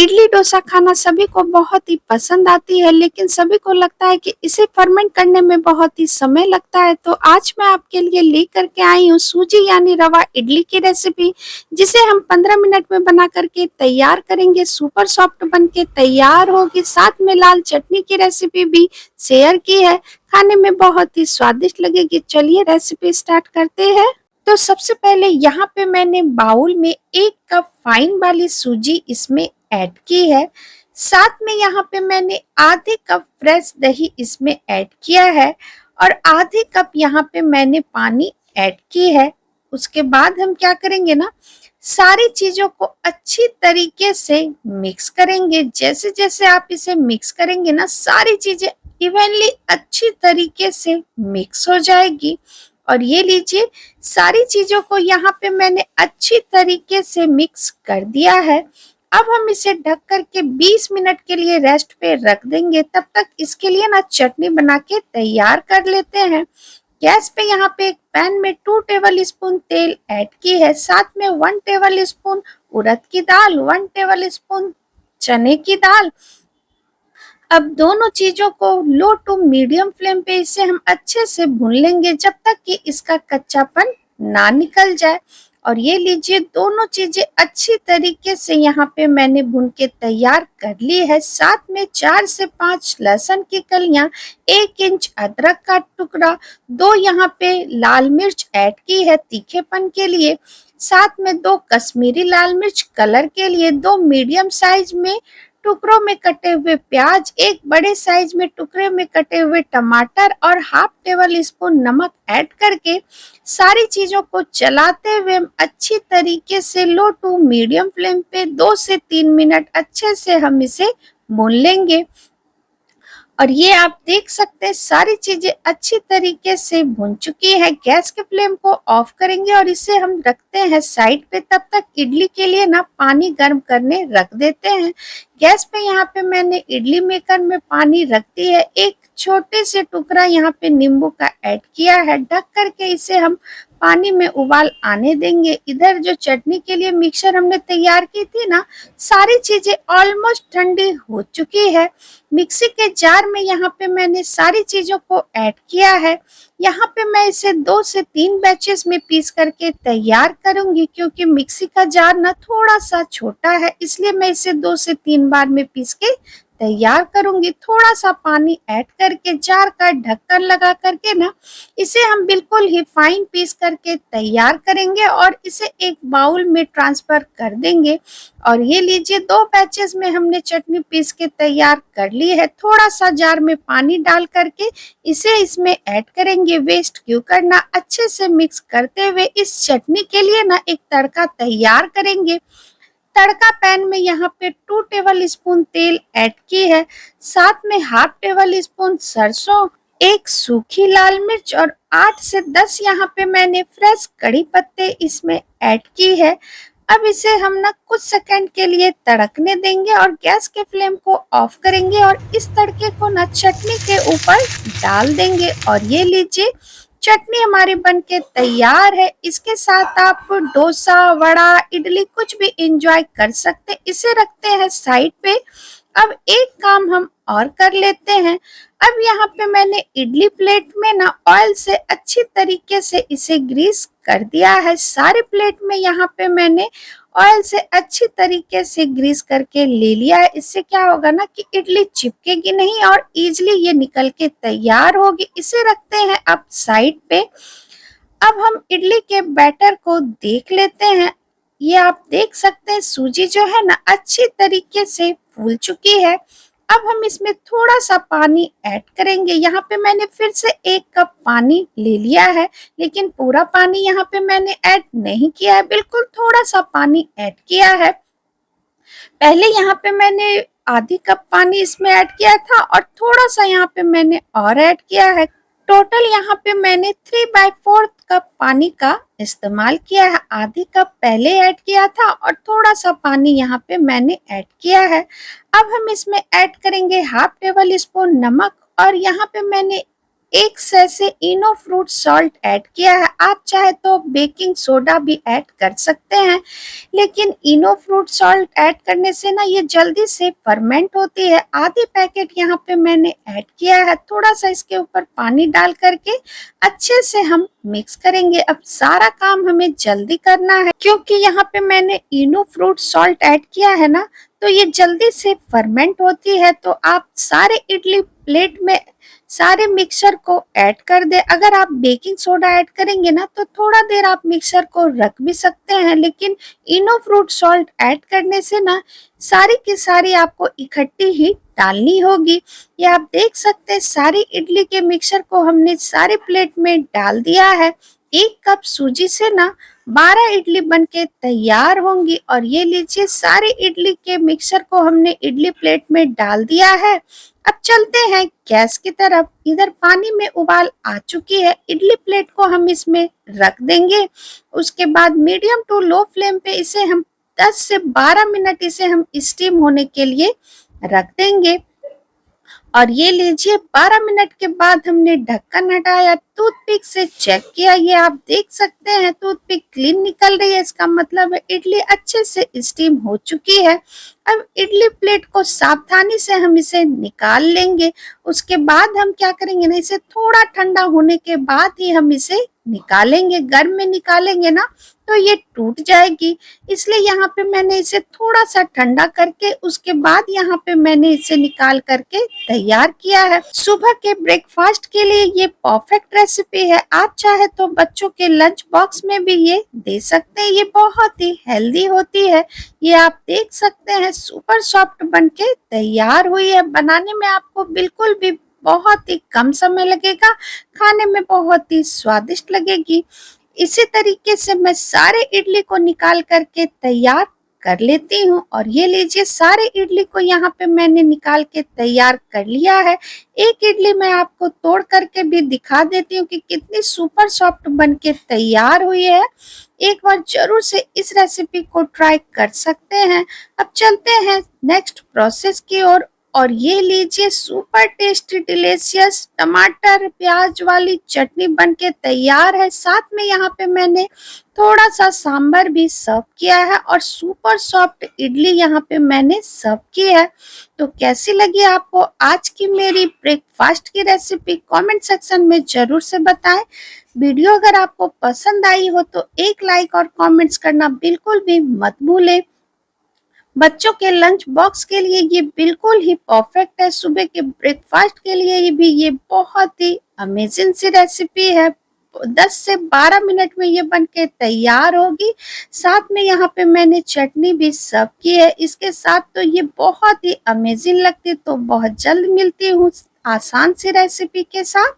इडली डोसा खाना सभी को बहुत ही पसंद आती है, लेकिन सभी को लगता है कि इसे फर्मेंट करने में बहुत ही समय लगता है। तो आज मैं आपके लिए लेकर के आई हूँ सूजी यानी रवा इडली की रेसिपी, जिसे हम 15 मिनट में बना करके तैयार करेंगे। सुपर सॉफ्ट बन के तैयार होगी। साथ में लाल चटनी की रेसिपी भी शेयर की है। खाने में बहुत ही स्वादिष्ट लगेगी। चलिए रेसिपी स्टार्ट करते हैं। तो सबसे पहले यहाँ पे मैंने बाउल में 1 कप फाइन वाली सूजी इसमें ऐड की है। साथ में यहाँ पे मैंने आधे कप फ्रेश दही इसमें ऐड किया है और आधे कप यहाँ पे मैंने पानी ऐड की है। उसके बाद हम क्या करेंगे ना, सारी चीजों को अच्छी तरीके से मिक्स करेंगे। जैसे जैसे आप इसे मिक्स करेंगे ना, सारी चीजें इवनली अच्छी तरीके से मिक्स हो जाएगी। और ये लीजिए, सारी चीजों को यहाँ पे मैंने अच्छी तरीके से मिक्स कर दिया है। अब हम इसे ढक करके 20 मिनट के लिए रेस्ट पे रख देंगे। तब तक इसके लिए ना चटनी बना के तैयार कर लेते हैं। गैस पे यहाँ पे एक पैन में 2 टेबल स्पून तेल ऐड की है। साथ में 1 टेबल स्पून उड़द की दाल, 1 टेबल स्पून चने की दाल। अब दोनों चीजों को लो टू मीडियम फ्लेम पे इसे हम अच्छे से भून लेंगे, जब तक कि इसका कच्चापन ना निकल जाए। और ये लीजिए, दोनों चीजें अच्छी तरीके से यहाँ पे मैंने भून के तैयार कर ली है। साथ में 4 से 5 लहसुन की कलियां, 1 इंच अदरक का टुकड़ा, 2 यहाँ पे लाल मिर्च ऐड की है तीखेपन के लिए। साथ में 2 कश्मीरी लाल मिर्च कलर के लिए, 2 मीडियम साइज में टुकड़ों में कटे हुए प्याज, 1 बड़े साइज में टुकड़े में कटे हुए टमाटर और हाफ टेबल स्पून नमक ऐड करके सारी चीजों को चलाते हुए अच्छी तरीके से लो टू मीडियम फ्लेम पे 2 से 3 मिनट अच्छे से हम इसे भून लेंगे। और ये आप देख सकते हैं सारी चीजें अच्छी तरीके से भुन चुकी है। गैस के फ्लेम को ऑफ करेंगे और इसे हम रखते हैं साइड पे। तब तक इडली के लिए ना पानी गर्म करने रख देते हैं। गैस पे यहाँ पे मैंने इडली मेकर में पानी रख दी है। एक छोटे से टुकड़ा यहाँ पे नींबू का ऐड किया है। ढक करके इसे हम पानी में उबाल आने देंगे। इधर जो चटनी के लिए मिक्सचर हमने तैयार की थी ना, सारी चीजें ऑलमोस्ट ठंडी हो चुकी है। मिक्सी के जार में यहाँ पे मैंने सारी चीजों को ऐड किया है। यहाँ पे मैं इसे 2 से 3 बैचेस में पीस करके तैयार करूंगी, क्योंकि मिक्सी का जार ना थोड़ा सा छोटा है, इसलिए मैं इसे 2 से 3 बार में पीस के तैयार करूंगी। थोड़ा सा पानी ऐड करके जार का ढक्कन लगा करके ना इसे हम बिल्कुल ही फाइन पीस करके तैयार करेंगे और इसे एक बाउल में ट्रांसफर कर देंगे। और ये लीजिए, 2 बैचेस में हमने चटनी पीस के तैयार कर ली है। थोड़ा सा जार में पानी डाल करके इसे इसमें ऐड करेंगे। वेस्ट क्यों करना, अच्छे से मिक्स करते हुए इस चटनी के लिए ना एक तड़का तैयार करेंगे। तड़का पैन में यहाँ पे 2 टेबल स्पून तेल ऐड की है। साथ में हाफ टेबल स्पून सरसों, 1 सूखी लाल मिर्च और 8 से 10 यहाँ पे मैंने फ्रेश कड़ी पत्ते इसमें ऐड की है। अब इसे हम ना कुछ सेकंड के लिए तड़कने देंगे और गैस के फ्लेम को ऑफ करेंगे और इस तड़के को ना चटनी के ऊपर डाल देंगे। और ये लीजिए, चटनी हमारी बनके तैयार है। इसके साथ आप डोसा, वड़ा, इडली कुछ भी एंजॉय कर सकते हैं। इसे रखते हैं साइड पे। अब एक काम हम और कर लेते हैं। अब यहाँ पे मैंने इडली प्लेट में ना ऑयल से अच्छी तरीके से इसे ग्रीस कर दिया है। सारे प्लेट में यहाँ पे मैंने ऑयल से अच्छी तरीके से ग्रीस करके ले लिया है। इससे क्या होगा ना कि इडली चिपकेगी नहीं और इजीली ये निकल के तैयार होगी। इसे रखते हैं अब साइड पे। अब हम इडली के बैटर को देख लेते हैं। ये आप देख सकते हैं सूजी जो है ना अच्छी तरीके से फूल चुकी है। अब हम इसमें थोड़ा सा पानी ऐड करेंगे। यहाँ पे मैंने फिर से 1 कप पानी ले लिया है, लेकिन पूरा पानी यहाँ पे मैंने ऐड नहीं किया है, बिल्कुल थोड़ा सा पानी ऐड किया है। पहले यहाँ पे मैंने आधी कप पानी इसमें ऐड किया था और थोड़ा सा यहाँ पे मैंने और ऐड किया है। टोटल यहाँ पे मैंने 3/4 कप पानी का इस्तेमाल किया है। आधी कप पहले ऐड किया था और थोड़ा सा पानी यहाँ पे मैंने ऐड किया है। अब हम इसमें ऐड करेंगे हाफ टेबल स्पून नमक और यहाँ पे मैंने 1 सैशे इनो फ्रूट सॉल्ट ऐड किया है। आप चाहे तो बेकिंग सोडा भी ऐड कर सकते हैं, लेकिन इनो फ्रूट सॉल्ट ऐड करने से ना ये जल्दी से फर्मेंट होती है। आधी पैकेट यहाँ पे मैंने ऐड किया है। थोड़ा-सा इसके ऊपर पानी डाल कर के अच्छे से हम मिक्स करेंगे। अब सारा काम हमें जल्दी करना है, क्योंकि यहाँ पे मैंने इनो फ्रूट सॉल्ट ऐड किया है ना, तो ये जल्दी से फर्मेंट होती है। तो आप सारे इडली प्लेट में सारे मिक्सर को ऐड कर दे। अगर आप बेकिंग सोडा ऐड करेंगे ना, तो थोड़ा देर आप मिक्सर को रख भी सकते हैं, लेकिन इनो फ्रूट सॉल्ट ऐड करने से ना सारी की सारी आपको इकट्ठी ही डालनी होगी। ये आप देख सकते हैं, सारी इडली के मिक्सर को हमने सारे प्लेट में डाल दिया है। 1 कप सूजी से ना 12 इडली बनके तैयार होंगी। और ये लीजिए, सारे इडली के मिक्सर को हमने इडली प्लेट में डाल दिया है। अब चलते हैं गैस की तरफ। इधर पानी में उबाल आ चुकी है। इडली प्लेट को हम इसमें रख देंगे। उसके बाद मीडियम टू लो फ्लेम पे इसे हम 10 से 12 मिनट इसे हम स्टीम होने के लिए रख देंगे। और ये लीजिए, 12 मिनट के बाद हमने ढक्कन हटाया, टूथपिक से चेक किया। ये आप देख सकते हैं, टूथपिक क्लीन निकल रही है। इसका मतलब है इडली अच्छे से स्टीम हो चुकी है। अब इडली प्लेट को सावधानी से हम इसे निकाल लेंगे। उसके बाद हम क्या करेंगे ना, इसे थोड़ा ठंडा होने के बाद ही हम इसे निकालेंगे। गर्म में निकालेंगे ना तो ये टूट जाएगी। इसलिए यहाँ पे मैंने इसे थोड़ा सा ठंडा करके उसके बाद यहाँ पे मैंने इसे निकाल करके तैयार किया है। सुबह के ब्रेकफास्ट के लिए ये परफेक्ट रेसिपी है। आप चाहे तो बच्चों के लंच बॉक्स में भी ये दे सकते हैं। ये बहुत ही हेल्दी होती है। ये आप देख सकते हैं, सुपर सॉफ्ट बनके तैयार हुई है। बनाने में आपको बिल्कुल भी बहुत ही कम समय लगेगा, खाने में बहुत ही स्वादिष्ट लगेगी। इसी तरीके से मैं सारे इडली को निकाल करके तैयार कर लेती हूँ। और ये लीजिए, सारे इडली को यहाँ पे मैंने निकाल के तैयार कर लिया है। एक इडली मैं आपको तोड़ करके भी दिखा देती हूँ कि कितनी सुपर सॉफ्ट बनके तैयार हुई है। एक बार जरूर से इस रेसिपी को ट्राई कर सकते हैं। अब चलते हैं नेक्स्ट प्रोसेस की ओर। और ये लीजिए, सुपर टेस्टी डिलीशियस टमाटर प्याज वाली चटनी बनके तैयार है। साथ में यहाँ पे मैंने थोड़ा सा सांभर भी सर्व किया है और सुपर सॉफ्ट इडली यहाँ पे मैंने सर्व की है। तो कैसी लगी आपको आज की मेरी ब्रेकफास्ट की रेसिपी, कमेंट सेक्शन में जरूर से बताएं। वीडियो अगर आपको पसंद आई हो तो एक लाइक और कमेंट्स करना बिल्कुल भी मत भूलें। बच्चों के लंच बॉक्स के लिए ये बिल्कुल ही परफेक्ट है। सुबह के ब्रेकफास्ट के लिए ये बहुत ही अमेजिंग सी रेसिपी है। 10 से 12 मिनट में ये बनके तैयार होगी। साथ में यहाँ पे मैंने चटनी भी सर्व की है इसके साथ। तो ये बहुत ही अमेजिंग लगती है। तो बहुत जल्द मिलती हूँ आसान सी रेसिपी के साथ।